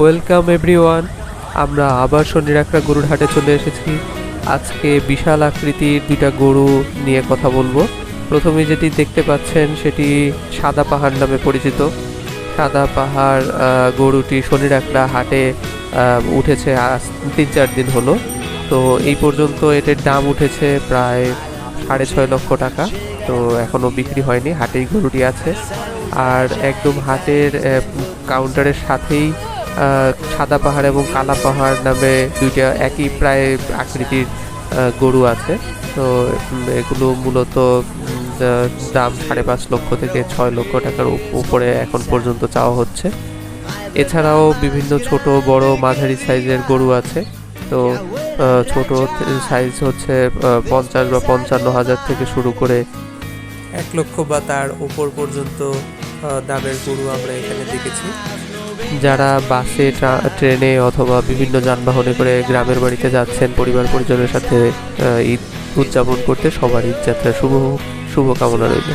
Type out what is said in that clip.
Welcome everyone. আমরা আবার শনিরাকড়া গরুর হাটে চলে এসেছি। আজকে বিশাল আকৃতির দুইটা গরু নিয়ে কথা বলবো। প্রথমে যেটি দেখতে পাচ্ছেন সেটি সাদা পাহাড় নামে পরিচিত। সাদা পাহাড় গরুটি শনিরাকড়া হাটে উঠেছে আজ 3-4 দিন হলো। তো এই পর্যন্ত এটার দাম উঠেছে প্রায় 6.5 লক্ষ টাকা। তো এখনও বিক্রি হয়নি, হাটেই গরুটি আছে। আর একদম হাটের কাউন্টারের সাথেই সাদা পাহাড় এবং কালা পাহাড় নামে দুইটা একই প্রায় আকৃতির গরু আছে। তো এগুলো মূলত দাম 5.5 লক্ষ থেকে 6 লক্ষ টাকার উপরে এখন পর্যন্ত চাওয়া হচ্ছে। এছাড়াও বিভিন্ন ছোট বড় মাঝারি সাইজের গরু আছে। তো ছোট সাইজ হচ্ছে 50 বা 55 হাজার থেকে শুরু করে 1 লক্ষ বা তার উপর পর্যন্ত দামের গরু আমরা এখানে দেখেছি। যারা বাসে ট্রেনে অথবা বিভিন্ন যানবাহনে করে গ্রামের বাড়িতে যাচ্ছেন পরিবার পরিজনের সাথে ঈদ উদযাপন করতে, সবার ঈদ যাত্রা শুভ কামনা রইল।